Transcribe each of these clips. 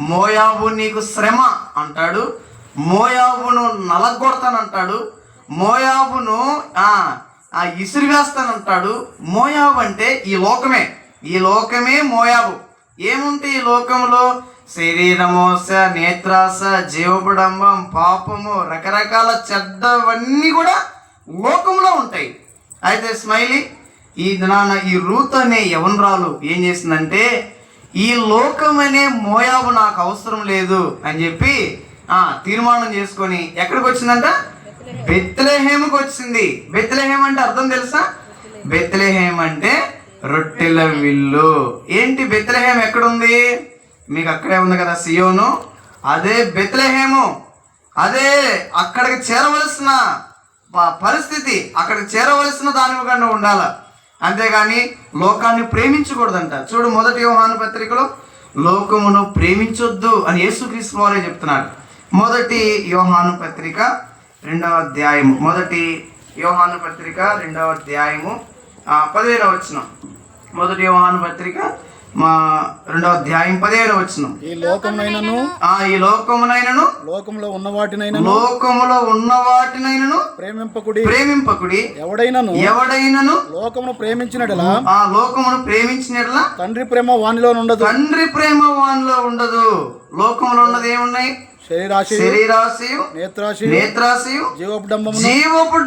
మోయాబు నీకు శ్రమ అంటాడు, మోయాబును నలగొడతానంటాడు, మోయాబును ఇసిరివేస్తానంటాడు. మోయాబు అంటే ఈ లోకమే మోయాబు. ఏముంటాయి ఈ లోకంలో? శరీరమోస, నేత్రాస, జీవబడంబం, పాపము, రకరకాల చెడ్డవన్నీ కూడా లోకంలో ఉంటాయి. అయితే స్మైలీ ఈ రూత్ అనే యవనరాలు ఏం చేసిందంటే, ఈ లోకమనే మోయాబు నాకు అవసరం లేదు అని చెప్పి తీర్మానం చేసుకొని ఎక్కడికి వచ్చిందంట? బెత్లెహేముకి వచ్చింది. బెత్లెహేం అంటే అర్థం తెలుసా? బెత్లెహేం అంటే రొట్టెల విల్లు. ఏంటి బెత్లెహేం ఎక్కడుంది? మీకు అక్కడే ఉంది కదా సియోను, అదే బెత్లెహేము. అదే అక్కడికి చేరవలసిన పరిస్థితి, అక్కడికి చేరవలసిన దానిగా ఉండాల, అంతేగాని లోకాన్ని ప్రేమించకూడదంట. చూడు, 1 యోహాను పత్రికలో లోకమును ప్రేమించొద్దు అని యేసుక్రీస్తు వారే చెప్తున్నాడు. 1 యోహాను పత్రిక 2వ అధ్యాయము, 1 యోహాను పత్రిక 2వ అధ్యాయము 15వ వచనం. 1 యోహాను పత్రిక 2వ అధ్యాయం 15వ వచనం. ఈ లోకమునైనను లోకములో ఉన్న వాటినైనను ప్రేమింపకుడి. ఎవడైనను లోకమును ప్రేమించినట్లా తండ్రి ప్రేమ వానిలో ఉండదు. లోకంలో ఉన్నది ఏమున్నాయి? శరీరాశయు, నేత్రాశయు, జీవపు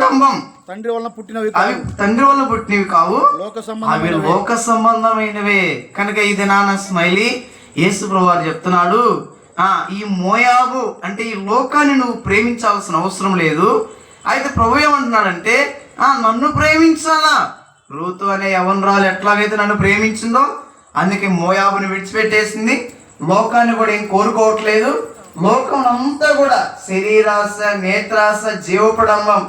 డంబం. తండ్రి వలన పుట్టినవి కావు, అవి లోక సంబంధమైనవే. కనుక ఇది నాన్న స్మైలీ యేసు ప్రభువారు చెప్తున్నాడు, ఈ మోయాబు అంటే ఈ లోకాన్ని నువ్వు ప్రేమించాల్సిన అవసరం లేదు. అయితే ప్రభు ఏమంటున్నాడంటే, నన్ను ప్రేమించాలా. రూతు అనే యవనరాలు ఎట్లాగైతే నన్ను ప్రేమించిందో, అందుకే మోయాబుని విడిచిపెట్టేసింది. లోకాన్ని కూడా ఏం కోరుకోవట్లేదు. లోకం అంతా కూడా శరీరాశ, నేత్రాశ, జీవపడంబం,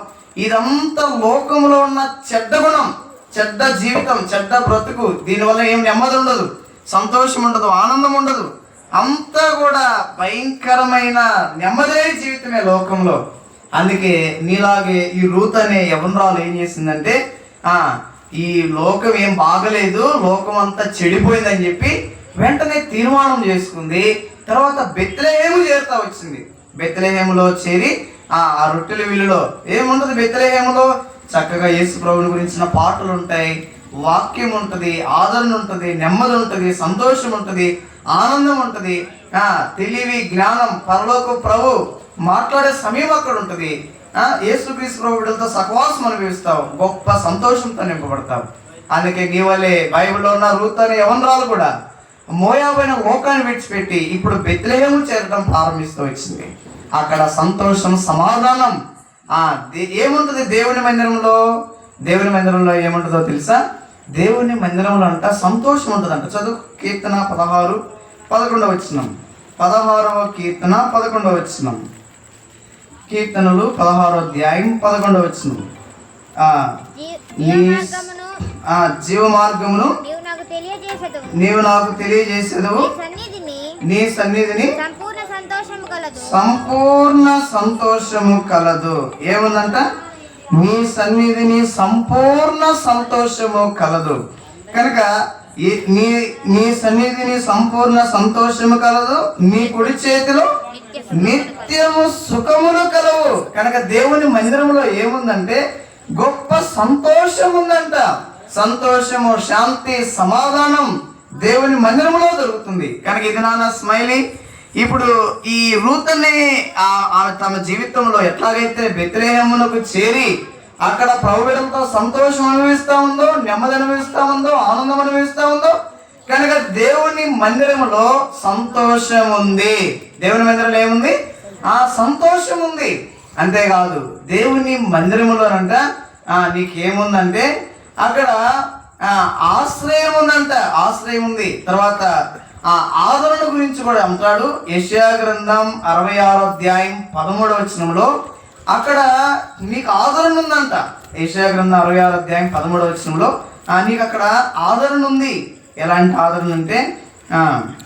ఇదంతా లోకంలో ఉన్న చెడ్డ గుణం, చెడ్డ జీవితం, చెడ్డ బ్రతుకు. దీనివల్ల ఏం నెమ్మది ఉండదు, సంతోషం ఉండదు, ఆనందం ఉండదు. అంతా కూడా భయంకరమైన నెమ్మదే జీవితమే లోకంలో. అందుకే నీలాగే ఈ రూత్ అనే యవనరాలు ఏం చేసిందంటే, ఈ లోకం ఏం బాగలేదు, లోకం అంతా చెడిపోయిందని చెప్పి వెంటనే తీర్మానం చేసుకుంది. తర్వాత బెత్లెహేము చేరుతా వచ్చింది. బెత్లెహేములో చేరి ఆ రొట్టెల విల్లులో ఏముంటుంది? బెత్లెహేములో చక్కగా యేసు ప్రభువుని గురించిన పాటలు ఉంటాయి, వాక్యం ఉంటుంది, ఆదరణ ఉంటుంది, నెమ్మది ఉంటుంది, సంతోషం ఉంటుంది, ఆనందం ఉంటుంది, తెలివి, జ్ఞానం, పరలోక ప్రభు మాట్లాడే సమయం అక్కడ ఉంటుంది. యేసుక్రీస్తు ప్రభు బిడ్డలతో సహవాసం అనుభవిస్తావు, గొప్ప సంతోషంతో నింపబడతావు. అందుకే నీ వలే బైబిల్లో ఉన్న రూత్ అనే యవనరాలు కూడా మోయాబైన లోకాన్ని విడిచిపెట్టి ఇప్పుడు బెత్లెహేము చేరడం ప్రారంభిస్తూ వచ్చింది. అక్కడ సంతోషం, సమాధానం ఏముంటుంది? దేవుని మందిరంలో ఏముంటుందో తెలుసా? దేవుని మందిరంలో అంట సంతోషం ఉంటుందంట. చదువు కీర్తన 16:11 వచనం. 16వ కీర్తన 11వ వచనం. కీర్తనలు 16వ అధ్యాయం 11వ వచనం. జీవ మార్గమును నీవు నాకు తెలియజేసేదవు, నీ సన్నిధిని సంపూర్ణ సంతోషము కలదు. ఏముందంట? నీ సన్నిధిని సంపూర్ణ సంతోషము కలదు. కనుక నీ సన్నిధిని సంపూర్ణ సంతోషము కలదు, నీ కుడి చేతిలో నిత్యము సుఖములు కలవు. కనుక దేవుని మందిరంలో ఏముందంటే గొప్ప సంతోషం ఉందంట. సంతోషము, శాంతి, సమాధానం దేవుని మందిరంలో దొరుకుతుంది. కనుక ఇది నాన్న స్మైలీ ఇప్పుడు ఈ రూత్ అనే ఆమె తమ జీవితంలో ఎట్లాగైతే బెత్లెహేమునకు చేరి అక్కడ ప్రభువులతో సంతోషం అనుభవిస్తూ ఉందో, నెమ్మది అనుభవిస్తూ ఉందో, ఆనందం అనుభవిస్తూ ఉందో, కనుక దేవుని మందిరంలో సంతోషం ఉంది. దేవుని మందిరంలో ఏముంది? సంతోషం ఉంది. అంతేకాదు దేవుని మందిరంలోనంట నీకేముందంటే అక్కడ ఆశ్రయం ఉందంట. ఆశ్రయం ఉంది. తర్వాత ఆదరణ గురించి కూడా అంటాడు. యెషయా గ్రంథం 66వ అధ్యాయం 13వ వచనంలో అక్కడ నీకు ఆదరణ ఉందంట. యెషయా గ్రంథం 66వ అధ్యాయం 13వ వచనంలో నీకు అక్కడ ఆదరణ ఉంది. ఎలాంటి ఆదరణ అంటే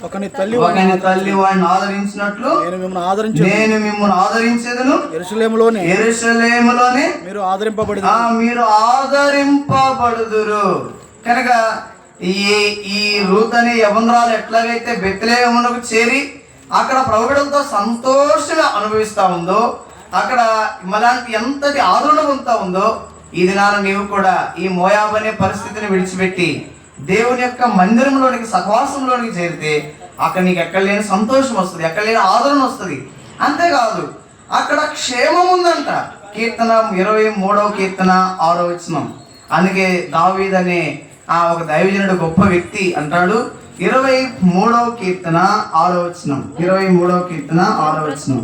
ఒకని తల్లి వాడిని ఆదరించినట్లు నేను మిమ్మల్ని ఆదరించేదను, యెరూషలేములోనే మీరు ఆదరింపబడుదురు. కనుక ఈ ఈ రూత్ అనే యవనరాలు ఎట్లాగైతే బెత్లెహేమునకు చేరి అక్కడ ప్రభువులతో సంతోషంగా అనుభవిస్తా ఉందో, అక్కడ మలాంటి ఎంతటి ఆదరణ పొందుతా ఉందో, ఈ దినాన నీవు కూడా ఈ మోయాబు అనే పరిస్థితిని విడిచిపెట్టి దేవుని యొక్క మందిరంలోనికి, సహవాసంలోనికి చేరితే అక్కడ నీకు ఎక్కడ లేని సంతోషం వస్తుంది, ఎక్కడ లేని ఆదరణ వస్తుంది. అంతేకాదు అక్కడ క్షేమం ఉందంట. కీర్తన 23వ కీర్తన 6వ వచనం. అందుకే దావీదు అనే ఒక దైవజనుడు గొప్ప వ్యక్తి అంటాడు, 23వ కీర్తన 6వ వచనం. 23వ కీర్తన 6వ వచనం.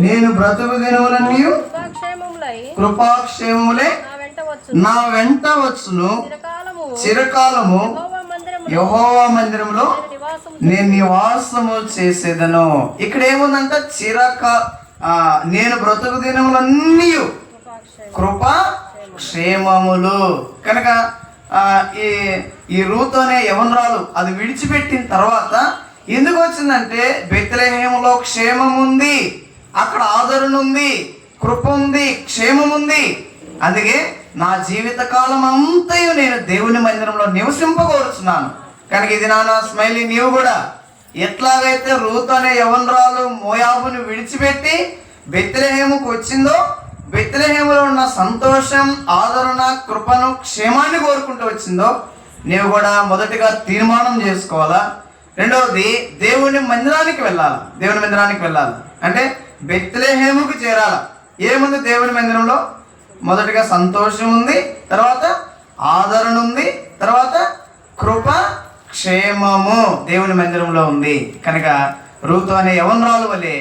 నేను బ్రతుకు దినములన్నీ కృపాక్షేమములే నా వెంట వచ్చును, చిరకాలము యెహోవా మందిరములో నేను నివాసము చేసేదను. ఇక్కడ ఏముందంట, నేను బ్రతుకు దినములన్నీ కృపా క్షేమములు. కనుక ఈ రూతు అనే యవనరాలు అది విడిచిపెట్టిన తర్వాత ఎందుకు వచ్చిందంటే, బెత్లెహేములో క్షేమం ఉంది, అక్కడ ఆదరణ ఉంది, కృప ఉంది, క్షేమం ఉంది. అందుకే నా జీవిత కాలం అంతయు నేను దేవుని మందిరంలో నివసింపకోరుచున్నాను. కనుక ఇది నాన్న స్మైలీ, నీవు కూడా ఎట్లాగైతే రూతు అనే యవనరాలు మోయాబును విడిచిపెట్టి బెత్లెహేముకు వచ్చిందో, బెత్లెహేములో ఉన్న సంతోషం, ఆదరణ, కృపను, క్షేమాన్ని కోరుకుంటూ వచ్చిందో, నీవు కూడా మొదటిగా తీర్మానం చేసుకోవాలా. రెండవది, దేవుని మందిరానికి వెళ్ళాలి. దేవుని మందిరానికి వెళ్ళాలి అంటే బెత్లెహేముకు చేరాల. ఏముంది దేవుని మందిరంలో? మొదటిగా సంతోషం ఉంది, తర్వాత ఆదరణ ఉంది, తర్వాత కృప, క్షేమము దేవుని మందిరంలో ఉంది. కనుక రూతు అనే యవనరాలు వలె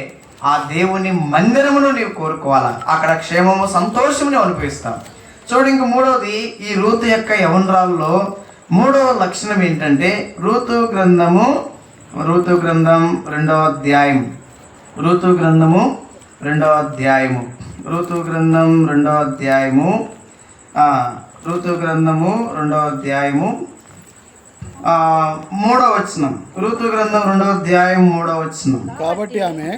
ఆ దేవుని మందిరమును నీవు కోరుకోవాలా. అక్కడ క్షేమము, సంతోషముని అనుభవిస్తాం. చూడు, ఇంక మూడవది, ఈ రూతు యొక్క యవనరాల్లో మూడవ లక్షణం ఏంటంటే, ఋతు గ్రంథం 2వ అధ్యాయం. ఋతు గ్రంథం 2వ అధ్యాయము. 3వ వచనం. ఋతు గ్రంథం 2వ అధ్యాయం 3వ వచనం.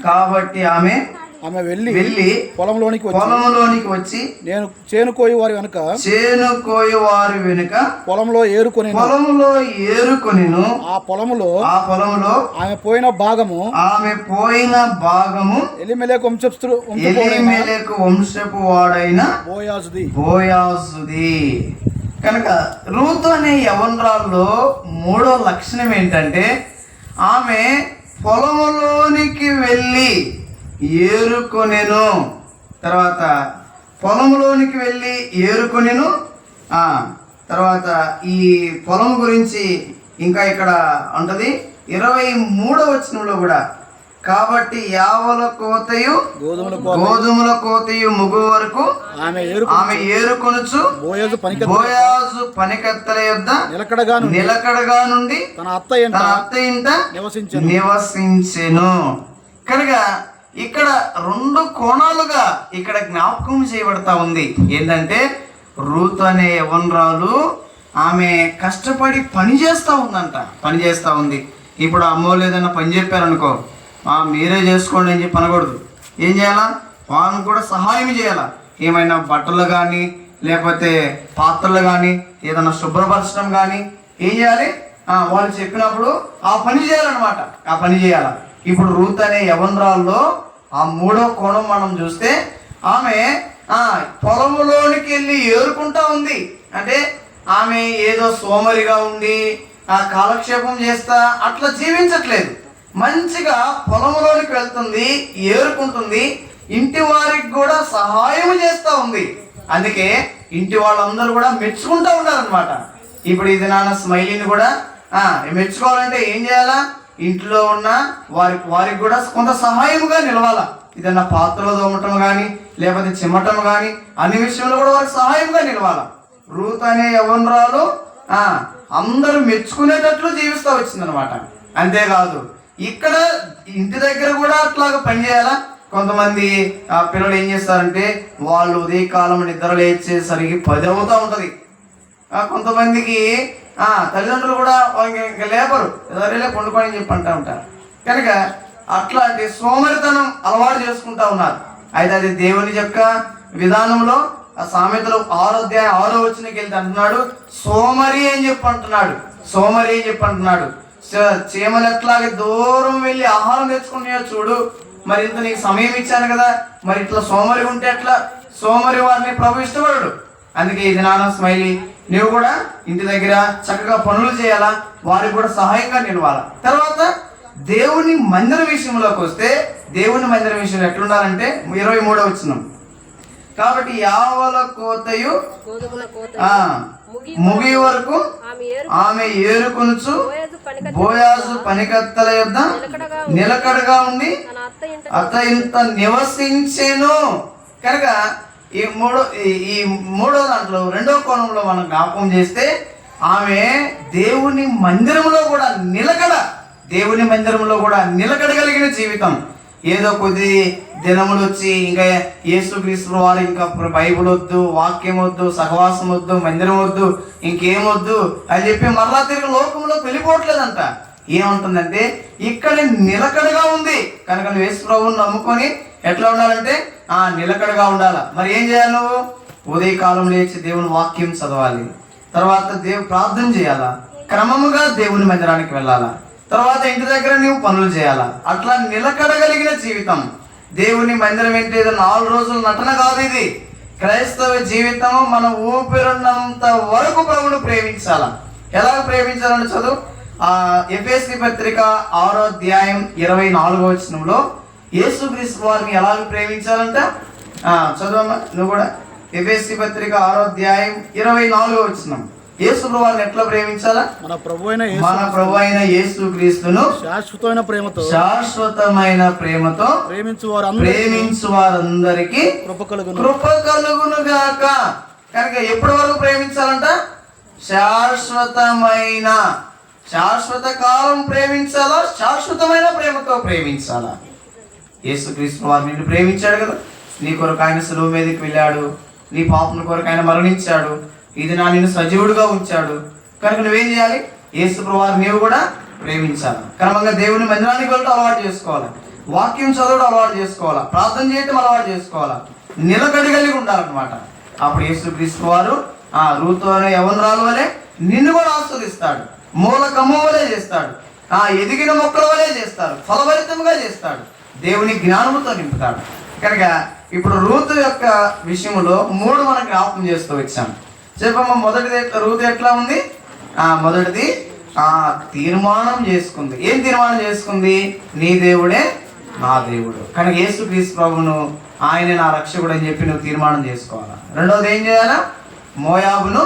కాబట్టి ఆమె వెళ్ళి పొలంలోనికి వచ్చి నేను చేనుకోయి వారి వెనుక పొలంలో ఏరుకొనిను. ఆ పొలములో ఆమె పోయిన భాగము ఎలీమెలెకు వంశపు వాడైన బోయాజుది. కనుక రూతు అనే యవనరాల్లో మూడో లక్షణం ఏంటంటే, ఆమె పొలములోనికి వెళ్ళి ఏరుకొనెను. తర్వాత పొలంలోనికి వెళ్ళి ఏరుకొనెను. తర్వాత ఈ పొలం గురించి ఇంకా ఇక్కడ ఉంటుంది 23వ వచనంలో కూడా, కాబట్టి యావల కోతయు గోధుమల కోతయు ముగు వరకు ఆమె ఏరుకొనుచు బోయాజు పనికత్తెల యొద్ద నిలకడగా నుండి తన అత్త ఇంట నివసించెను. కనుక ఇక్కడ రెండు కోణాలుగా ఇక్కడ జ్ఞాపకం చేయబడతా ఉంది. ఏంటంటే, రూతు అనే యవనరాలు ఆమె కష్టపడి పని చేస్తూ ఉంది. ఇప్పుడు అమ్మో లేదన్నా పని చెప్పారనుకో, మీరే చేసుకోండి అని చెప్పి అనకూడదు. ఏం చేయాలా? వాళ్ళని కూడా సహాయం చేయాలా. ఏమైనా బట్టలు కానీ, లేకపోతే పాత్రలు కానీ, ఏదైనా శుభ్రపరచడం కానీ ఏం చేయాలి? వాళ్ళు చెప్పినప్పుడు ఆ పని చేయాలన్నమాట. ఆ పని చేయాలా. ఇప్పుడు రూతు అనే యవనరాల్లో ఆ మూడో కోణం మనం చూస్తే, ఆమె పొలంలోనికి వెళ్ళి ఏరుకుంటా ఉంది. అంటే ఆమె ఏదో సోమరిగా ఉండి కాలక్షేపం చేస్తా అట్లా జీవించట్లేదు. మంచిగా పొలంలోనికి వెళ్తుంది, ఏరుకుంటుంది, ఇంటి వారికి కూడా సహాయం చేస్తూ ఉంది. అందుకే ఇంటి వాళ్ళందరూ కూడా మెచ్చుకుంటూ ఉన్నారనమాట. ఇప్పుడు ఇది నాన్న స్మైలీని కూడా మెచ్చుకోవాలంటే ఏం చేయాలా? ఇంట్లో ఉన్న వారికి కూడా కొంత సహాయముగా నిలవాలా. ఏదైనా పాత్రలు తోమటం కానీ, లేకపోతే చిమ్మటం కానీ, అన్ని విషయంలో కూడా వారికి సహాయంగా నిలవాలా. రూతు అనే యవనరాలు అందరూ మెచ్చుకునేటట్లు జీవిస్తూ వచ్చిందనమాట. అంతేకాదు, ఇక్కడ ఇంటి దగ్గర కూడా అట్లాగా పనిచేయాలా. కొంతమంది పిల్లలు ఏం చేస్తారంటే, వాళ్ళు ఉదయకాలం నిద్ర లేచేసరికి 10 అవుతూ ఉంటుంది. కొంతమందికి తల్లిదండ్రులు కూడా ఇంకా లేపరు, సరేలే పండుకొని చెప్పి అంటూ ఉంటారు. కనుక అట్లాంటి సోమరితనం అలవాటు చేసుకుంటా ఉన్నారు. అయితే అది దేవుని యొక్క విధానంలో ఆ సామెతలు 6వ వెళ్తే అంటున్నాడు, సోమరి అని చెప్పి అంటున్నాడు. సోమరి అని చెప్పి అంటున్నాడు. చీమలు ఎట్లాగే దూరం వెళ్ళి ఆహారం తెచ్చుకున్నాయో చూడు, మరి ఇంత నీకు సమయం ఇచ్చాను కదా, మరి ఇట్లా సోమరి ఉంటే ఎట్లా? సోమరి వారిని ప్రభు ఇష్టపడడు. అందుకే ఇది నాన్న స్మైలీ, నువ్వు కూడా ఇంటి దగ్గర చక్కగా పనులు చేయాలా, వారికి కూడా సహాయంగా నిలవాలా. తర్వాత దేవుని మందిరం విషయంలోకి వస్తే, దేవుని మందిరం విషయంలో ఎట్లుండాలంటే 23వ వచనం, కాబట్టి యావల కోతయు ముగి వరకు ఆమె ఏరుకొనుచు బోయాజు పనికత్తెల యొద్ద నిలకడగా ఉండి అత్త ఇంత నివసించెను. కనుక ఈ మూడో దాంట్లో 2వ కోణంలో మనం జ్ఞాపకం చేస్తే, ఆమె దేవుని మందిరంలో కూడా దేవుని మందిరంలో కూడా నిలకడగలిగిన జీవితం. ఏదో కొద్ది దినములు వచ్చి ఇంకా యేసుక్రీస్తు వారు ఇంకా బైబిల్ వద్దు, వాక్యం వద్దు, సహవాసం వద్దు, మందిరం వద్దు, ఇంకేమొద్దు అని చెప్పి మరలా తిరిగి లోకంలో వెళ్ళిపోవట్లేదంట. ఏముంటుందంటే ఇక్కడ నిలకడగా ఉంది. కనుక నువ్వు యేసు ప్రభువుని నమ్ముకొని ఎట్లా ఉండాలంటే నిలకడగా ఉండాలా. మరి ఏం చేయాలి? నువ్వు ఉదయకాలం లేచి దేవుని వాక్యం చదవాలి, తర్వాత ప్రార్థన చేయాలా, క్రమముగా దేవుని మందిరానికి వెళ్ళాలా, తర్వాత ఇంటి దగ్గర నువ్వు పనులు చేయాలా. అట్లా నిలకడగలిగిన జీవితం. దేవుని మందిరం ఏంటి? ఏదో 4 రోజుల నటన కాదు. ఇది క్రైస్తవ జీవితం. మనం ఊపిరున్నంత వరకు ప్రభువును ప్రేమించాలా. ఎలాగ ప్రేమించాలని చదువు. ఎఫెసీ పత్రిక 6వ అధ్యాయం 24వ వచనంలో యేసుక్రీస్తు వారిని ఎలాగ ప్రేమించాలంట చదువమ్మా నువ్వు కూడా. ఎఫెసీ పత్రిక 6వ అధ్యాయం 24వ వచనం. యేసు ప్రభువుని ఎట్లా ప్రేమించాలా? మన ప్రభు అయిన యేసుక్రీస్తును శాశ్వతమైన ప్రేమతో ప్రేమించు వారందరికీ కృప కలుగును గాక. కనుక ఎప్పటి వరకు ప్రేమించాలంట? శాశ్వత కాలం ప్రేమించాలా, శాశ్వతమైన ప్రేమతో ప్రేమించాలా. యేసుక్రీస్తు వారు నిన్ను ప్రేమించాడు కదా. నీ కొరకు ఆయన సులువు మీదకి వెళ్ళాడు, నీ పాపం కొరకు ఆయన మరణించాడు, ఇది నిన్ను సజీవుడిగా ఉంచాడు. కనుక నువ్వేం చేయాలి? యేసు ప్రభువారు నీవు కూడా ప్రేమించాలి. క్రమంగా దేవుని మందిరానికి వెళ్ళడం అలవాటు చేసుకోవాలి, వాక్యం చదవడం అలవాటు చేసుకోవాలా, ప్రార్థన చేయటం అలవాటు చేసుకోవాలా, నిలకడగలిగి ఉండాలన్నమాట. అప్పుడు యేసుక్రీస్తు వారు రూతు అనే యవ్వనురాలు వలె నిన్ను కూడా ఆస్వాదిస్తాడు, మూల కమ్మ వలె చేస్తాడు, ఎదిగిన మొక్కల వలె చేస్తాడు, ఫలభరితంగా చేస్తాడు, దేవుని జ్ఞానముతో నింపుతాడు. కనుక ఇప్పుడు రూతు యొక్క విషయంలో 3 మనం జ్ఞాపకం చేస్తూ వచ్చాం. చెప్పమ్మా, మొదటిది రూతు ఎట్లా ఉంది? మొదటిది తీర్మానం చేసుకుంది. ఏం తీర్మానం చేసుకుంది? నీ దేవుడే నా దేవుడు. కనుక యేసుక్రీస్తు ప్రభువును ఆయనే నా రక్షకుడు అని చెప్పి నువ్వు తీర్మానం చేసుకోవాలా. రెండవది ఏం చేయాలా? మోయాబును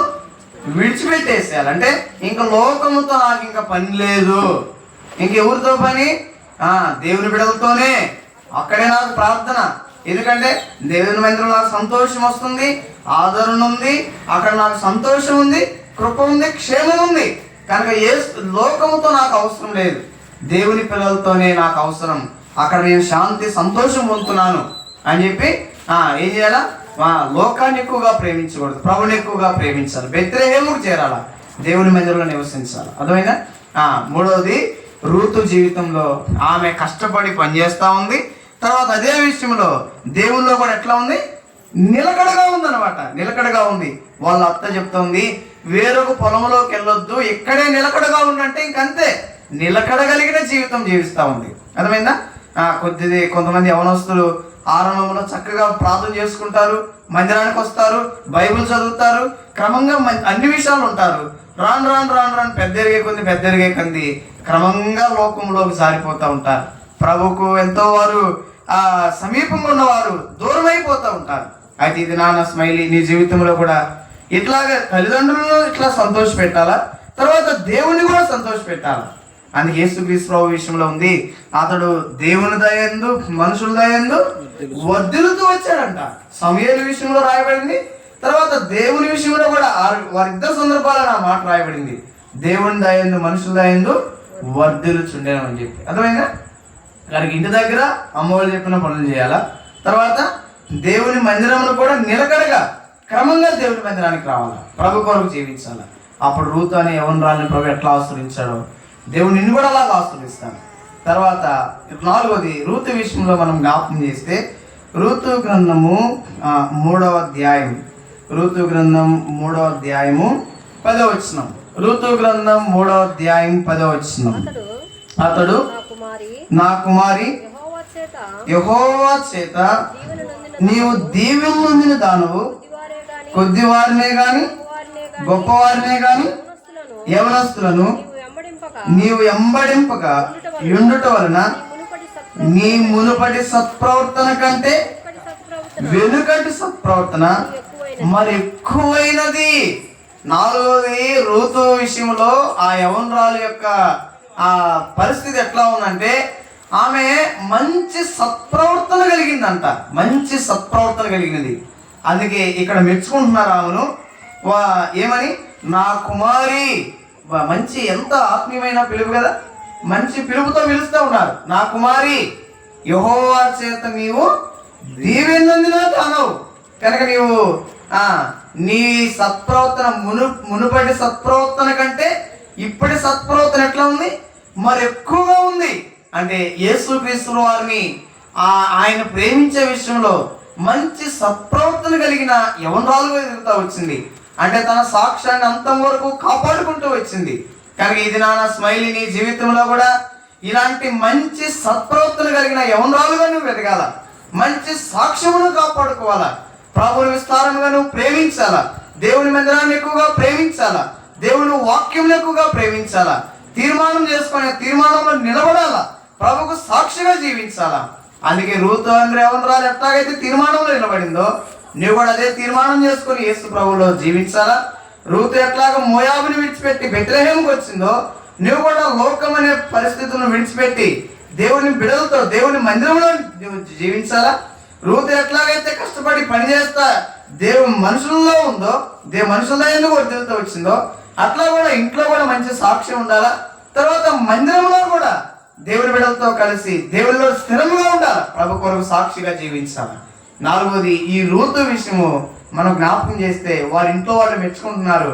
విడిచిపెట్టేసేయాలి. అంటే ఇంకా లోకముతో నాకు ఇంకా పని లేదు, ఇంకెవరితో పని? దేవుని బిడ్డలతోనే. అక్కడే నాకు ప్రార్థన. ఎందుకంటే దేవుని మందిరం నాకు సంతోషం వస్తుంది, ఆదరణ ఉంది, అక్కడ నాకు సంతోషం ఉంది, కృప ఉంది, క్షేమం ఉంది. కనుక లోకముతో నాకు అవసరం లేదు, దేవుని పిల్లలతోనే నాకు అవసరం. అక్కడ నేను శాంతి సంతోషం పొందుతున్నాను అని చెప్పి ఏం చేయాలా? లోకాన్ని ఎక్కువగా ప్రేమించకూడదు, ప్రభుని ఎక్కువగా ప్రేమించాలి, బెత్లెహేముకు చేరాలా, దేవుని మందిరంలో నివసించాలి. అర్థమైనా? మూడవది, రూతు జీవితంలో ఆమె కష్టపడి పనిచేస్తూ ఉంది. తర్వాత అదే విషయంలో దేవుల్లో కూడా ఎట్లా ఉంది? నిలకడగా ఉంది అనమాట. నిలకడగా ఉంది. వాళ్ళ అత్త చెప్తుంది, వేరొక పొలంలోకి వెళ్ళొద్దు, ఇక్కడే నిలకడగా ఉండంటే ఇంకంతే. నిలకడగలిగిన జీవితం జీవిస్తూ ఉంది. అర్థమైందా? కొంతమంది యవనస్తులు ఆరంభంలో చక్కగా ప్రార్థన చేసుకుంటారు, మందిరానికి వస్తారు, బైబిల్ చదువుతారు, క్రమంగా అన్ని విషయాలు ఉంటారు. రాను రాను రాను రాను పెద్దరిగే కొంది క్రమంగా లోకంలోకి జారిపోతూ ఉంటారు. ప్రభుకు ఎంతో వారు సమీపంగా ఉన్నవారు దూరం అయిపోతూ ఉంటారు. అయితే ఇది నాన్న స్మైలీ, నీ జీవితంలో కూడా ఇట్లాగే తల్లిదండ్రులను ఇట్లా సంతోష పెట్టాలా, తర్వాత దేవుని కూడా సంతోష పెట్టాలా. అందుకే యేసుక్రీస్తు ప్రభు విషయంలో ఉంది, అతడు దేవుని దయందు మనుషుల దయందు వర్ధిల్లుతూ వచ్చాడంట. సమూయేలు విషయంలో రాయబడింది, తర్వాత దేవుని విషయంలో కూడా వారిద్దరు సందర్భాలను ఆ మాట రాయబడింది. దేవుని దయందు మనుషుల దయందు వర్ధిల్లుచుండేను అని చెప్పి. అర్థమైందా? కనుక ఇంటి దగ్గర అమ్మవాళ్ళు చెప్పిన పనులు చేయాలా, తర్వాత దేవుని మందిరంలో కూడా నిలకడగా క్రమంగా దేవుని మందిరానికి రావాలా, ప్రభు కొరకు జీవించాలా. అప్పుడు రూతు అనే యవ్వనురాలిని ప్రభు ఎట్లా ఆశ్రయించాడో దేవుడు నిన్ను కూడా అలాగ ఆశ్రయిస్తాడు. తర్వాత 4వది, రూతు విషయంలో మనం జ్ఞాపకం చేస్తే రూతు గ్రంథము 3వ అధ్యాయం రూతు గ్రంథం 3వ అధ్యాయము 10వ వచనం. రూతు గ్రంథం 3వ అధ్యాయం 10వ వచనం. అతడు నా కుమారి యెహోవా చేత నీవు దీవెన నొందిన దానవు, కొద్దివారినే గాని గొప్పవారినే గాని యవనస్తులను నీవు ఎంబడింపక యుండుట వలన నీ మునుపటి సత్ప్రవర్తన కంటే వెనుకటి సత్ప్రవర్తన మరి ఎక్కువైనది. 4వది, రూతు విషయంలో ఆ యవనరాలు యొక్క ఆ పరిస్థితి ఎట్లా ఉందంటే ఆమె మంచి సత్ప్రవర్తన కలిగిందంట. మంచి సత్ప్రవర్తన కలిగినది. అందుకే ఇక్కడ మెచ్చుకుంటున్నారు ఆమెను. ఏమని? నా కుమారి. మంచి ఎంత ఆత్మీయమైన పిలుపు కదా, మంచి పిలుపుతో పిలుస్తూ ఉన్నారు. నా కుమారి, యెహోవా చేత నీవు దీవెనొందిన దానవు కనుక నీవు నీ సత్ప్రవర్తన మునుపటి సత్ప్రవర్తన కంటే ఇప్పటి సత్ప్రవర్తన ఎట్లా ఉంది? మరి ఎక్కువగా ఉంది. అంటే యేసుక్రీస్తు వారిని ఆయన ప్రేమించే విషయంలో మంచి సత్ప్రవర్తన కలిగిన యవనరాలుగా ఎదుగుతూ వచ్చింది. అంటే తన సాక్ష్యాన్ని అంతం వరకు కాపాడుకుంటూ వచ్చింది. కనుక ఇది నాన్న స్మైలీ, నీ జీవితంలో కూడా ఇలాంటి మంచి సత్ప్రవర్తన కలిగిన యవనరాలుగా నువ్వు ఎదగాల, మంచి సాక్ష్యమును కాపాడుకోవాలా, ప్రభువుని విస్తారముగా నువ్వు ప్రేమించాలా, దేవుని మందిరాన్ని ఎక్కువగా ప్రేమించాలా, దేవుని వాక్యం ఎక్కువగా ప్రేమించాలా, తీర్మానం చేసుకునే తీర్మానంలో నిలబడాలా, ప్రభుకు సాక్షిగా జీవించాలా. అందుకే రూతు అంటే యవనరాలు ఎట్లాగైతే తీర్మానంలో నిలబడిందో నువ్వు కూడా అదే తీర్మానం చేసుకుని యేసు ప్రభువులో జీవించాలా. రూతు ఎట్లాగా మోయాబుని విడిచిపెట్టి బెత్లెహేముకు వచ్చిందో నువ్వు కూడా లోకం అనే పరిస్థితులను విడిచిపెట్టి దేవుని బిడలతో దేవుని మందిరంలో జీవించాలా. రూతు ఎట్లాగైతే కష్టపడి పని చేస్తా దేవుని మనుషుల్లో ఉందో, మనుషుల ఎందుకు వర్ధిల్లుతూ వచ్చిందో అట్లా కూడా ఇంట్లో కూడా మంచి సాక్ష్యం ఉండాలా. తర్వాత మందిరంలో కూడా దేవుని బిడలతో కలిసి దేవునిలో స్థిరంగా ఉండాలి, ప్రభు కొరకు సాక్షిగా జీవించాలి. 4వది, ఈ రూతు విషయము మనం జ్ఞాపకం చేస్తే వారి ఇంట్లో వాళ్ళు మెచ్చుకుంటున్నారు.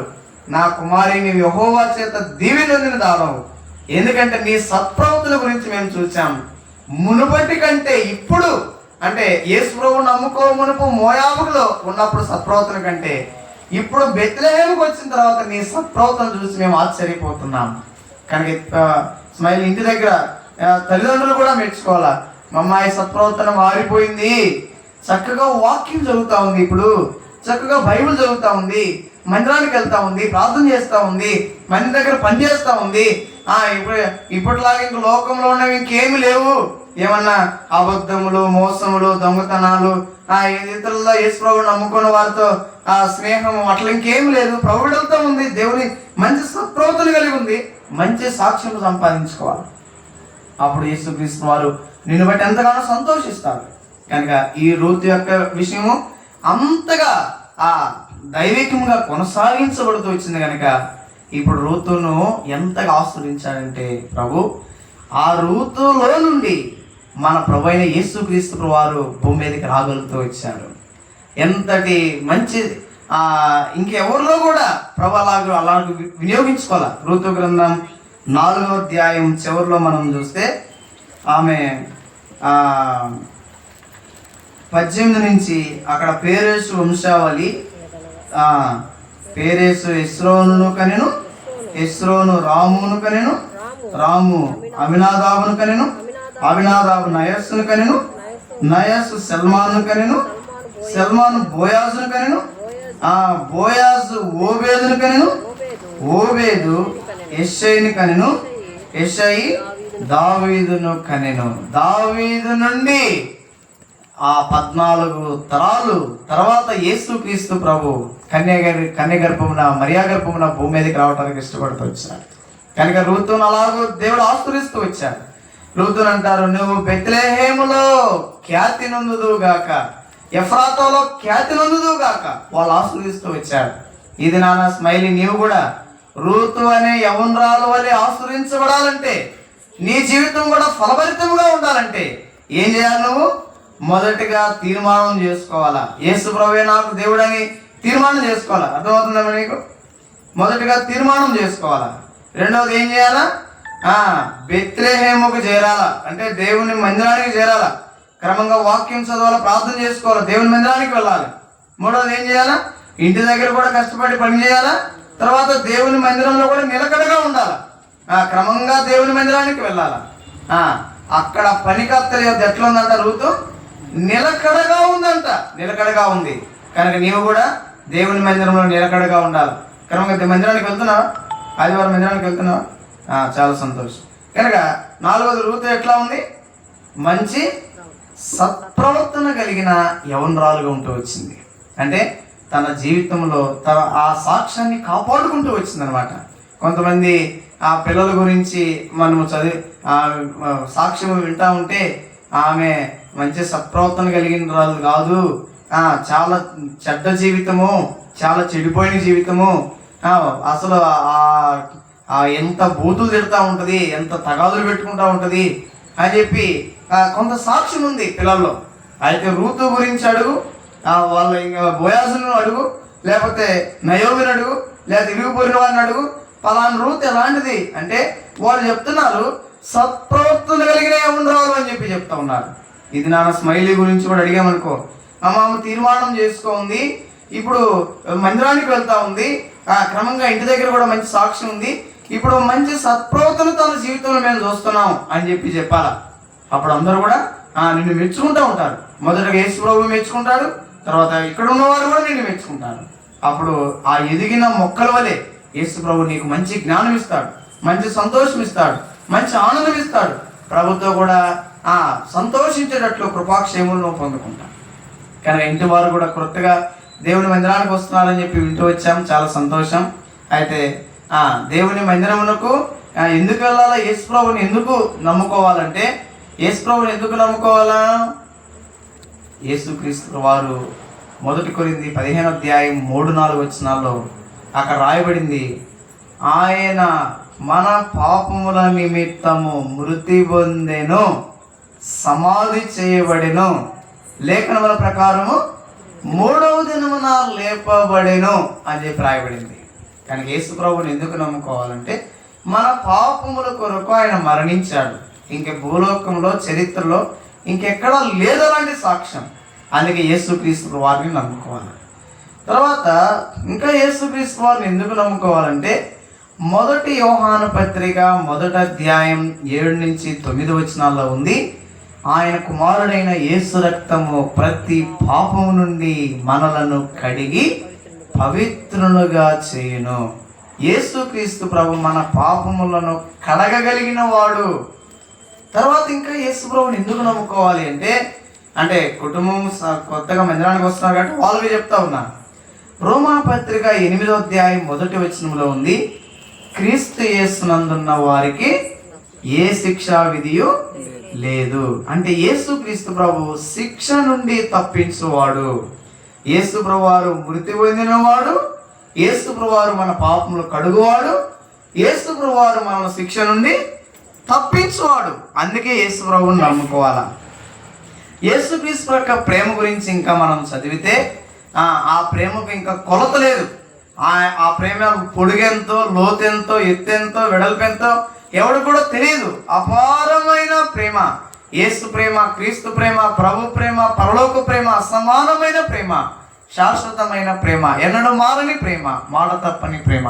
నా కుమారి నీవు యెహోవా చేత దీవెనొందిన దానవు, ఎందుకంటే నీ సత్ప్రవర్తన గురించి మేము చూసాం. మునుపటి కంటే ఇప్పుడు, అంటే యేసు ప్రభువును నమ్ముకో మునుపు మోయాబులో ఉన్నప్పుడు సత్ప్రవర్తన కంటే ఇప్పుడు బెత్లెహేముకు వచ్చిన తర్వాత నీ సత్ప్రవర్తన చూసి మేము ఆశ్చర్యపోతున్నాం. కనుక స్మైల్ ఇంటి దగ్గర తల్లిదండ్రులు కూడా మెచ్చుకోవాలా. మా అమ్మాయి సత్ప్రవర్తన మారిపోయింది, చక్కగా వాక్యం చదువుతా ఉంది, ఇప్పుడు చక్కగా బైబిల్ చదువుతా ఉంది, మందిరానికి వెళ్తా ఉంది, ప్రార్థన చేస్తూ ఉంది, మంది దగ్గర పని చేస్తూ ఉంది. ఇప్పటిలాగా ఇంక లోకంలో ఉన్నవి ఇంకేమి లేవు, ఏమన్నా అబద్ధములు, మోసములు, దొంగతనాలు, ఇతరుల్లో యేసు ప్రభువుని నమ్ముకున్న వారితో స్నేహం అట్లా ఇంకేమి లేదు, ప్రభువుడితో ఉంది, దేవుని మంచి సత్ప్రవర్తన కలిగి ఉంది, మంచి సాక్ష్యం సంపాదించుకోవాలి. అప్పుడు యేసుక్రీస్తు వారు నిన్ను బట్టి ఎంతగానో సంతోషిస్తారు. కనుక ఈ రూతు యొక్క విషయము అంతగా దైవికంగా కొనసాగించబడుతూ వచ్చింది. కనుక ఇప్పుడు రూతును ఎంతగా ఆస్వాదించాడంటే ప్రభు, ఆ రూతులో నుండి మన ప్రభు అయిన యేసుక్రీస్తు వారు భూమి మీదకి రాగలుగుతూ వచ్చాడు. ఎంతటి మంచి ఇంకెవరిలో కూడా ప్రభు అలాగ వినియోగించుకోవాలి. రూతు గ్రంథం 4వ అధ్యాయం చివరిలో మనం చూస్తే ఆమె 18 నుంచి అక్కడ పేరేసు వంశావళి, పేరేసు ఎస్రోను కనెను, ఎస్రోను రామును కనెను, రాము అమినాదాబును కనెను, అమినాదాబు నయస్సును కనెను, నయస్సు సల్మాను కనెను, సల్మాను బోయాజును కనెను, బోయాజు ఓబేదును కనెను, ఓబేదు యెషయిని కనెను, యెషయి దావీదును కనెను. దావీదు నుండి 14 తరాలు తర్వాత యేసుక్రీస్తు ప్రభు కన్యగర్భమున మరియా గర్భమున భూమి మీదకి రావడానికి ఇష్టపడుతూ వచ్చాడు. కనుక రూతును అలాగూ దేవుడు ఆస్తురిస్తూ వచ్చాడు. రూతును అంటారు, నువ్వు బెత్లెహేములో ఖ్యాతి నొందుదుగాక, ఎఫ్రాతాలో ఖ్యాతి నొందుదుగాక, వాళ్ళు ఆస్తురిస్తూ వచ్చాడు. ఇది నాన్న స్మైలీ, నీవు కూడా రూతు అనే యవనరాలు వలె ఆస్తురించబడాలంటే, నీ జీవితం కూడా ఫలభరితంగా ఉండాలంటే ఏం చేయాలి? నువ్వు మొదటిగా తీర్మానం చేసుకోవాలా, యేసు ప్రభువే నాకు దేవుడని తీర్మానం చేసుకోవాలా. అర్థమవుతుందా నీకు? మొదటిగా తీర్మానం చేసుకోవాలా. రెండవది ఏం చేయాలా? బెత్లెహేముకు చేరాలా, అంటే దేవుని మందిరానికి చేరాలా, క్రమంగా వాక్యం చదవాలా, ప్రార్థన చేసుకోవాలా, దేవుని మందిరానికి వెళ్ళాలి. మూడవది ఏం చేయాలా? ఇంటి దగ్గర కూడా కష్టపడి పని చేయాలా, తర్వాత దేవుని మందిరంలో కూడా నిలకడగా ఉండాలా, క్రమంగా దేవుని మందిరానికి వెళ్ళాలా. అక్కడ పనికత్తెల యొద్ద ఎట్లా ఉందంట రూతు? నిలకడగా ఉందంట. నిలకడగా ఉంది కనుక నీవు కూడా దేవుని మందిరంలో నిలకడగా ఉండాలి. క్రమంగా మందిరానికి వెళ్తున్నావా? ఆదివారం మందిరానికి వెళ్తున్నావా? చాలా సంతోషం. కనుక 4వది రూతు ఎట్లా ఉంది? మంచి సత్ప్రవర్తన కలిగిన యవనరాలుగా ఉంటూ వచ్చింది. అంటే తన జీవితంలో తన ఆ సాక్ష్యాన్ని కాపాడుకుంటూ వచ్చింది అనమాట. కొంతమంది ఆ పిల్లల గురించి మనము సాక్ష్యం వింటా ఉంటే ఆమె మంచి సత్ప్రవర్తన కలిగిన రాలు కాదు, చాలా చెడ్డ జీవితము, చాలా చెడిపోయిన జీవితము, అసలు ఎంత బూతులు తిడతా ఉంటుంది, ఎంత తగాదులు పెట్టుకుంటా ఉంటుంది అని చెప్పి కొంత సాక్ష్యం ఉంది పిల్లల్లో. అయితే రూతు గురించి అడుగు, వాళ్ళ బోయాజును అడుగు, లేకపోతే నయోమిని అడుగు, లేకపోతే ఇరుగుపోయిన వారిని అడుగు, పలానా రూతు ఎలాంటిది అంటే వాళ్ళు చెప్తున్నారు సత్ప్రవర్తన కలిగిన యవనరాలు అని చెప్పి చెప్తా ఉన్నారు. ఇది నాన్న స్మైలీ గురించి కూడా అడిగామనుకో, అమ్మ తీర్మానం చేసుకోండి, ఇప్పుడు మందిరానికి వెళ్తా ఉంది, క్రమంగా ఇంటి దగ్గర కూడా మంచి సాక్ష్యం ఉంది, ఇప్పుడు మంచి సత్ప్రవర్తన తన జీవితంలో మేము చూస్తున్నాం అని చెప్పి చెప్పాలా. అప్పుడు అందరూ కూడా నిన్ను మెచ్చుకుంటూ ఉంటారు. మొదటగా యేసు ప్రభు మెచ్చుకుంటాడు, తర్వాత ఇక్కడ ఉన్నవారు కూడా నిన్ను మెచ్చుకుంటారు. అప్పుడు ఆ ఎదిగిన మొక్కల వలె యేసు ప్రభు నీకు మంచి జ్ఞానం ఇస్తాడు, మంచి సంతోషం ఇస్తాడు, మంచి ఆనందం ఇస్తాడు. ప్రభుతో కూడా సంతోషించేటట్లు కృపాక్షేములను పొందుకుంటాం. కానీ ఇంటి వారు కూడా కొత్తగా దేవుని మందిరానికి వస్తున్నారని చెప్పి వింటూ వచ్చాం, చాలా సంతోషం. అయితే దేవుని మందిరమునకు ఎందుకు వెళ్ళాలా? యేసు ప్రభుని ఎందుకు నమ్ముకోవాలంటే, యేసు ప్రభుని ఎందుకు నమ్ముకోవాలా? యేసుక్రీస్తు వారు 1 కొరింథీ 15వ అధ్యాయం 3-4 వచనాల్లో అక్కడ రాయబడింది, ఆయన మన పాపముల నిమిత్తము మృతి పొందెను, సమాధి చేయబడెను, లేఖనముల ప్రకారము 3వ దినమున లేపబడెను అని చెప్పి రాయబడింది. కానీ యేసు ప్రభుని ఎందుకు నమ్ముకోవాలంటే మన పాపముల కొరకు ఆయన మరణించాడు. ఇంక భూలోకంలో చరిత్రలో ఇంకెక్కడా లేదు అలాంటి సాక్ష్యం. అందుకే యేసుక్రీస్తు వారిని నమ్ముకోవాలి. తర్వాత ఇంకా యేసుక్రీస్తు వారిని ఎందుకు నమ్ముకోవాలంటే 1 యోహాను పత్రిక 1వ అధ్యాయం 7-9 వచనాల్లో ఉంది, ఆయన కుమారుడైన యేసు రక్తము ప్రతి పాపము నుండి మనలను కడిగి పవిత్రులుగా చేయును. యేసుక్రీస్తు ప్రభు మన పాపములను కడగగలిగిన వాడు. తర్వాత ఇంకా యేసు ప్రభుని ఎందుకు నమ్ముకోవాలి అంటే కుటుంబం కొత్తగా మందిరానికి వస్తున్నారు కాబట్టి వాళ్ళవి చెప్తా ఉన్నా. రోమా పత్రిక 8వ అధ్యాయం 1వ వచనంలో ఉంది, క్రీస్తు యేసునందున్న వారికి ఏ శిక్షా విధియు లేదు. అంటే యేసుక్రీస్తు ప్రభు శిక్ష నుండి తప్పించువాడు. యేసు ప్రభు వారు మృతి పొందినవాడు, యేసు ప్రభు వారు మన పాపములు కడుగువాడు, యేసు ప్రభు వారు మన శిక్ష నుండి తప్పించువాడు. అందుకే యేసు ప్రభువుని నమ్ముకోవాలా. యేసుక్రీస్తు యొక్క ప్రేమ గురించి ఇంకా మనం చదివితే ఆ ప్రేమకు ఇంకా కొలత లేదు. ఆ ప్రేమ పొడుగెంతో, లోతెంతో, ఎత్తెంతో, వెడల్పెంతో ఎవడు కూడా తెలియదు. అపారమైన ప్రేమ యేసు ప్రేమ, క్రీస్తు ప్రేమ, ప్రభు ప్రేమ, పరలోక ప్రేమ, అసమానమైన ప్రేమ, శాశ్వతమైన ప్రేమ, ఎన్నడూ మారని ప్రేమ, మాట తప్పని ప్రేమ.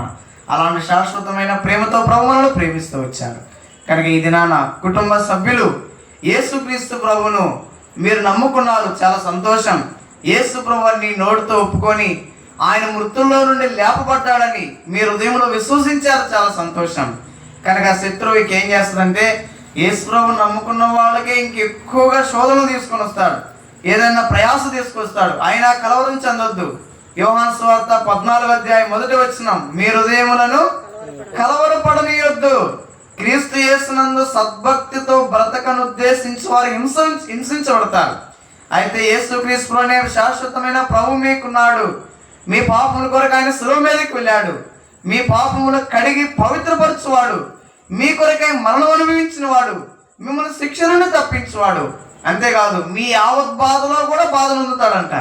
అలాంటి శాశ్వతమైన ప్రేమతో ప్రభు మనల్ని ప్రేమిస్తూ వచ్చారు. కనుక ఈ దినాన కుటుంబ సభ్యులు యేసుక్రీస్తు ప్రభును మీరు నమ్ముకున్నారు, చాలా సంతోషం. యేసు ప్రభుని నోటితో ఒప్పుకొని ఆయన మృతుల్లో నుండి లేపబడ్డాడని మీ హృదయంలో విశ్వసించారు, చాలా సంతోషం. కనుక శత్రువుకి ఏం చేస్తుందంటే యేసు ప్రభుని నమ్ముకున్న వాళ్ళకే ఇంకెక్కువగా శోధనలు తీసుకొని వస్తాడు, ఏదైనా ప్రయాస తీసుకొస్తాడు. ఆయన కలవరం చెందొద్దు. యోహాను సువార్త 14వ అధ్యాయం 1వ వచనం, మీ హృదయములను కలవరపడనీయొద్దు, క్రీస్తు యేసునందు సద్భక్తితో బ్రతకను ఉద్దేశించి వారు హింసించబడతారు. అయితే యేసుక్రీస్తు అనే శాశ్వతమైన ప్రభు మీకున్నాడు. మీ పాపముల కొరకు ఆయన శిలువ మీదకి వెళ్ళాడు, మీ పాపములు కడిగి పవిత్రపరచువాడు, మీ కొరకై మరణం అనుభవించిన వాడు, మిమ్మల్ని శిక్ష నుండి తప్పించువాడు. అంతేకాదు మీ యావత్ బాధలో కూడా బాధ పొందుతాడంట.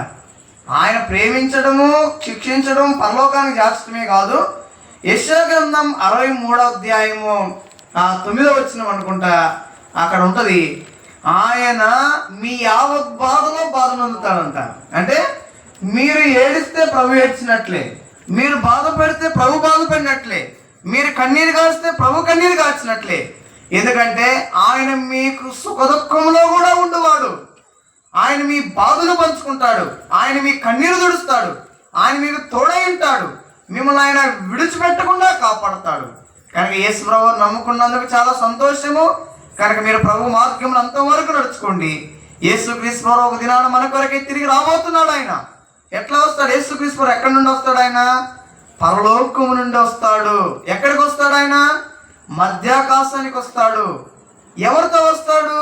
ఆయన ప్రేమించడము, శిక్షించడం, పరలోకానికి చేర్చడమే కాదు. యెషయా గ్రంథం 63వ అధ్యాయము 9వ వచనం అనుకుంటా అక్కడ ఉంటుంది, ఆయన మీ యావత్ బాధలో బాధ పొందుతాడంట. అంటే మీరు ఏడిస్తే ప్రభు ఏడ్చినట్లే, మీరు బాధపడితే ప్రభు బాధపడినట్లే, మీరు కన్నీరు కాస్తే ప్రభు కన్నీరు కాచినట్లే. ఎందుకంటే ఆయన మీకు సుఖదుఖంలో కూడా ఉండేవాడు. ఆయన మీ బాధలు పంచుకుంటాడు, ఆయన మీ కన్నీరు తుడుస్తాడు, ఆయన మీకు తోడై ఉంటాడు, మిమ్మల్ని ఆయన విడిచిపెట్టకుండా కాపాడతాడు. కనుక యేసు ప్రభు నమ్ముకున్నందుకు చాలా సంతోషము. కనుక మీరు ప్రభు మార్గంలో అంతవరకు నడుచుకోండి. యేసుక్రీస్తు ప్రభు ఒక దినాన మన కొరకే తిరిగి రాబోతున్నాడు. ఆయన ఎట్లా వస్తాడు? యేసుక్రీస్తు ప్రభు ఎక్కడి నుండి వస్తాడు? ఆయన పరలోకము నుండి వస్తాడు. ఎక్కడికి వస్తాడు? ఆయన మధ్యాకాశానికి వస్తాడు. ఎవరితో వస్తాడు?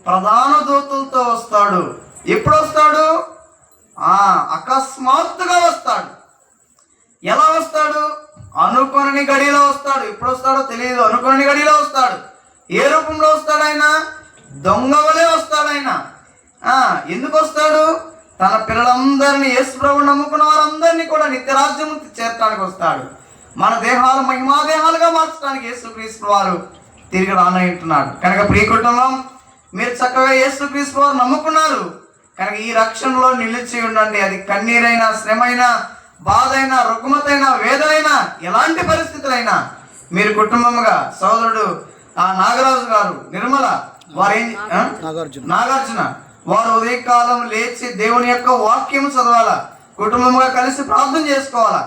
ప్రధాన దూతలతో వస్తాడు. ఎప్పుడు వస్తాడు? అకస్మాత్తుగా వస్తాడు. ఎలా వస్తాడు? అనుకోని గడిలో వస్తాడు. ఎప్పుడు వస్తాడో తెలియదు, అనుకోని గడిలో వస్తాడు. ఏ రూపంలో వస్తాడు? ఆయన దొంగ వలె వస్తాడు. ఆయన ఎందుకు వస్తాడు? తన పిల్లలందరినీ, యేసు ప్రభువు నమ్ముకున్న వారందరినీ కూడా నిత్యరాజ్యము చేర్చడానికి వస్తాడు. మన దేహాలు మహిమా దేహాలుగా మార్చడానికి యేసుక్రీస్తు వారు తిరిగి రానంటున్నాడు. కనుక ప్రియ కుటుంబం, మీరు చక్కగా యేసుక్రీస్తు వారు నమ్ముకున్నారు కనుక ఈ రక్షణలో నిలిచి ఉండండి. అది కన్నీరైనా, శ్రమైనా, బాధైనా, రుగ్మతైనా, వేదనైనా, ఎలాంటి పరిస్థితులైనా మీరు కుటుంబంగా సోదరుడు నాగరాజు గారు, నిర్మల వారు నాగార్జున వారు ఉదయకాలం లేచి దేవుని యొక్క వాక్యం చదవాలా, కుటుంబంగా కలిసి ప్రార్థన చేసుకోవాలా.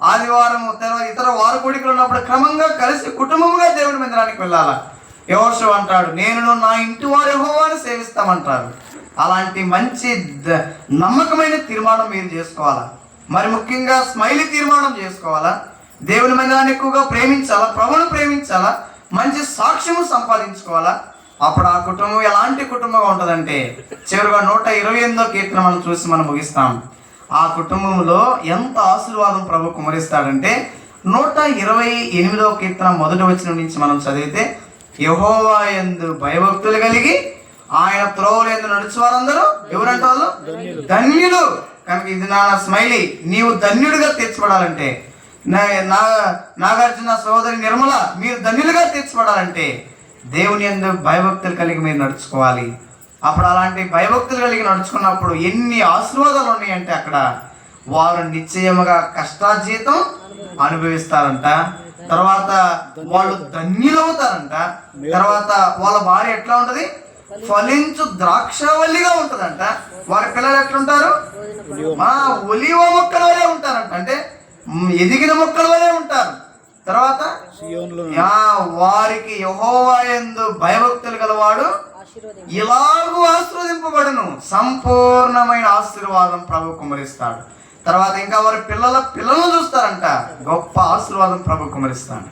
ఆదివారం తర్వాత ఇతర వారు కూడికలు ఉన్నప్పుడు క్రమంగా కలిసి కుటుంబంగా దేవుని మందిరానికి వెళ్ళాలా. యెహోషువ అంటాడు, నేను నా ఇంటి వారు యెహోవాను సేవిస్తామంటారు. అలాంటి మంచి నమ్మకమైన తీర్మానం మీరు చేసుకోవాలా. మరి ముఖ్యంగా స్మైలీ తీర్మానం చేసుకోవాలా. దేవుని మందిరాన్ని ఎక్కువగా ప్రేమించాలా, ప్రభువును ప్రేమించాలా, మంచి సాక్ష్యము సంపాదించుకోవాలా. అప్పుడు ఆ కుటుంబం ఎలాంటి కుటుంబంగా ఉంటుందంటే, చివరిగా 128వ కీర్తన మనం చూసి మనం ముగిస్తాం. ఆ కుటుంబంలో ఎంత ఆశీర్వాదం ప్రభు కుమరిస్తాడంటే 128వ కీర్తన మొదటి వచనం నుంచి మనం చదివితే, యెహోవా యందు భయభక్తులు కలిగి ఆయన త్రోవల యందు నడుచు వారందరూ ఎవరంటే వాళ్ళు ధన్యులు. కనుక ఇది నా స్మైలీ, నీవు ధన్యుడిగా తీర్చబడాలంటే, నాగార్జున సోదరి నిర్మల మీరు ధన్యులుగా తీర్చబడాలంటే దేవుని యందు భయభక్తులు కలిగి మీరు నడుచుకోవాలి. అప్పుడు అలాంటి భయభక్తులు కలిగి నడుచుకున్నప్పుడు ఎన్ని ఆశీర్వాదాలు ఉన్నాయంటే అక్కడ వారు నిశ్చయముగా కష్టార్జితం అనుభవిస్తారంట. తర్వాత వాళ్ళు ధన్యులవుతారంట. తర్వాత వాళ్ళ భార్య ఎట్లా ఉంటది? ఫలించు ద్రాక్షవల్లిగా ఉంటదంట. వారి పిల్లలు ఎట్లుంటారు? ఒలివ మొక్కల వలె ఉంటారంట. అంటే ఎదిగిన మొక్కల వలె ఉంటారు. తర్వాత వారికి యెహోవా యందు భయభక్తులు గలవాడు ఇలాగూ ఆశీర్వదింపబడును. సంపూర్ణమైన ఆశీర్వాదం ప్రభు కుమరిస్తాడు. తర్వాత ఇంకా వారి పిల్లలను చూస్తారంట, గొప్ప ఆశీర్వాదం ప్రభు కుమరిస్తాడు.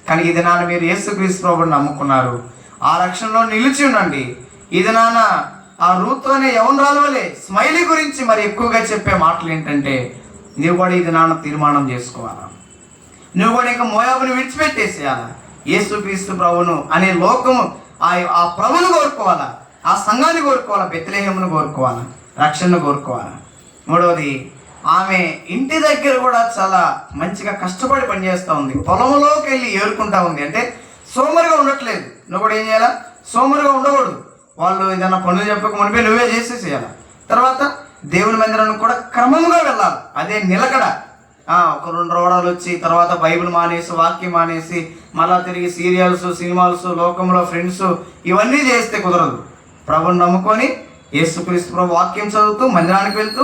కానీ ఇది నాన్న మీరు యేసుక్రీస్తు ప్రభువుని నమ్ముకున్నారు, ఆ రక్షణలో నిలిచి ఉండండి. ఇది నాన్న ఆ రూతు అనే యవనరాలు వలె స్మైలీ గురించి మరి ఎక్కువగా చెప్పే మాటలు ఏంటంటే, నువ్వు కూడా ఇది నాన్న తీర్మానం చేసుకోవాలా. నువ్వు కూడా ఇంకా మోయాబుని విడిచిపెట్టేసేయాలా. యేసుక్రీస్తు ప్రభువును అనే లోకము ఆ ప్రభువును కోరుకోవాలా, ఆ సంఘాన్ని కోరుకోవాలా, బెత్లెహేమును కోరుకోవాలా, రక్షణను కోరుకోవాలా. మూడవది, ఆమె ఇంటి దగ్గర కూడా చాలా మంచిగా కష్టపడి పనిచేస్తూ ఉంది. పొలంలోకి వెళ్ళి ఏరుకుంటా ఉంది. అంటే సోమరిగా ఉండట్లేదు. నువ్వు కూడా ఏం చేయాలా? సోమరిగా ఉండకూడదు. వాళ్ళు ఏదైనా పనులు చెప్పక మునిపే నువ్వే చేసేసేయాలి. తర్వాత దేవుని మందిరానికి కూడా క్రమంగా వెళ్ళాలి. అదే నిలకడ. ఒక 2 రోడాలు వచ్చి తర్వాత బైబిల్ మానేసి, వాక్యం మానేసి, మళ్ళా తిరిగి సీరియల్స్, సినిమాల్స్, లోకంలో ఫ్రెండ్స్ ఇవన్నీ చేస్తే కుదరదు. ప్రభుని నమ్ముకొని యేసుక్రీస్తు ప్రభు వాక్యం చదువుతూ మందిరానికి వెళ్తూ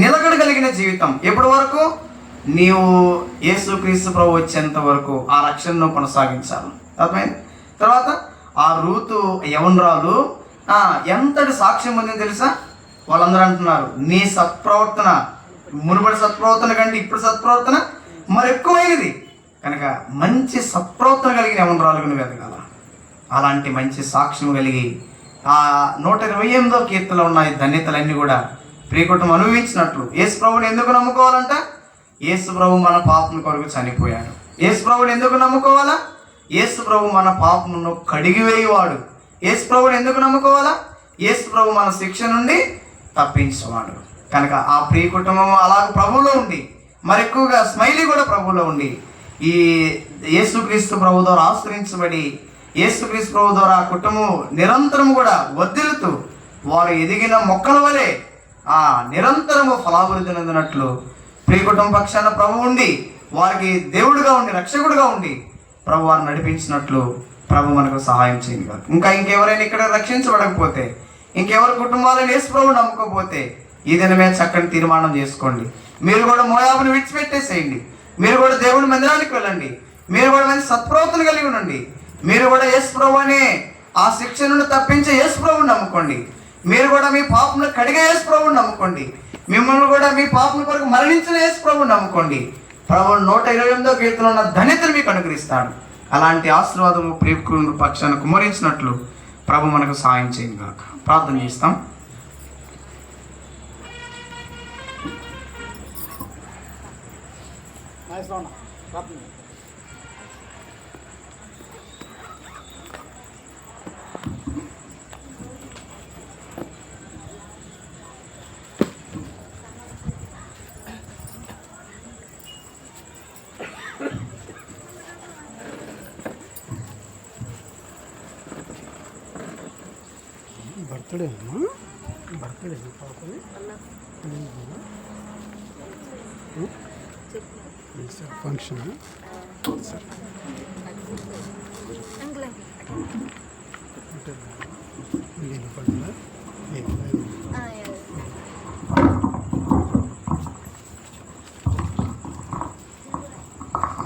నిలకడ కలిగిన జీవితం ఎప్పటి వరకు? నీవు యేసుక్రీస్తు ప్రభు వచ్చేంత వరకు ఆ రక్షణను కొనసాగించాలి. అర్థమైంది? తర్వాత ఆ రూతు యవనరాలు ఎంతటి సాక్ష్యం ఉందని తెలుసా? వాళ్ళందరూ అంటున్నారు, నీ సత్ప్రవర్తన మునుపటి సత్ప్రవర్తన కంటే ఇప్పుడు సత్ప్రవర్తన మరి ఎక్కువైనది. కనుక మంచి సత్ప్రవర్తన కలిగిన యవనరాలుగా నువ్వు ఎదగాల. అలాంటి మంచి సాక్ష్యం కలిగి ఆ 128వ కీర్తనలో ఉన్న ఈ ధన్యతలన్నీ కూడా ప్రియకుటం అనుభవించినట్లు. యేసు ప్రభువుని ఎందుకు నమ్ముకోవాలంట? యేసు ప్రభు మన పాపం కొరకు చనిపోయాడు. యేసు ప్రభువుని ఎందుకు నమ్ముకోవాలా? యేసు ప్రభు మన పాపమును కడిగివేయువాడు. యేసు ప్రభువుని ఎందుకు నమ్ముకోవాలా? యేసు ప్రభు మన శిక్ష నుండి తప్పించేవాడు. కనుక ఆ ప్రియ కుటుంబం అలాగ ప్రభువులో ఉండి, మరి ఎక్కువగా స్మైలీ కూడా ప్రభువులో ఉండి, ఈ యేసుక్రీస్తు ప్రభు ద్వారా ఆశ్రయించబడి యేసుక్రీస్తు ప్రభు ద్వారా ఆ కుటుంబం నిరంతరం కూడా వర్ధిల్లుతూ వారు ఎదిగిన మొక్కల వలె నిరంతరము ఫలాభివృద్ధి చెందినట్లు ప్రియ కుటుంబ పక్షాన ప్రభు ఉండి వారికి దేవుడుగా ఉండి రక్షకుడుగా ఉండి ప్రభు వారిని నడిపించినట్లు ప్రభు మనకు సహాయం చేయండి కాదు. ఇంకా ఇంకెవరైనా ఇక్కడ రక్షించబడకపోతే, ఇంకెవరి కుటుంబాలను యేసు ప్రభు నమ్ముకోకపోతే ఈ దినమే చక్కని తీర్మానం చేసుకోండి. మీరు కూడా మోయాబుని విడిచిపెట్టేసేయండి. మీరు కూడా దేవుని మందిరానికి వెళ్ళండి. మీరు కూడా మంచి సత్ప్రవర్తన కలిగి ఉండండి. మీరు కూడా యేసు ప్రభు అనే ఆ శిక్ష నుండి తప్పించే యేసు ప్రభువుని నమ్ముకోండి. మీరు కూడా మీ పాపములు కడిగే యేసు ప్రభువుని నమ్ముకోండి. మిమ్మల్ని కూడా మీ పాపముల కొరకు మరణించిన యేసు ప్రభువుని నమ్ముకోండి. ప్రభు 128వ కీర్తనలో ఉన్న ధన్యతను మీకు అనుగ్రహిస్తాడు. అలాంటి ఆశీర్వాదము ప్రియకుల పక్షాన్ని కుమరించినట్లు ప్రభు మనకు సహాయం చేయండి కాక. ప్రార్థన చేస్తాం. బర్త్డే అమ్మా, బర్త్డే పాపని సార్ ఫంక్షన్ సార్ అంటే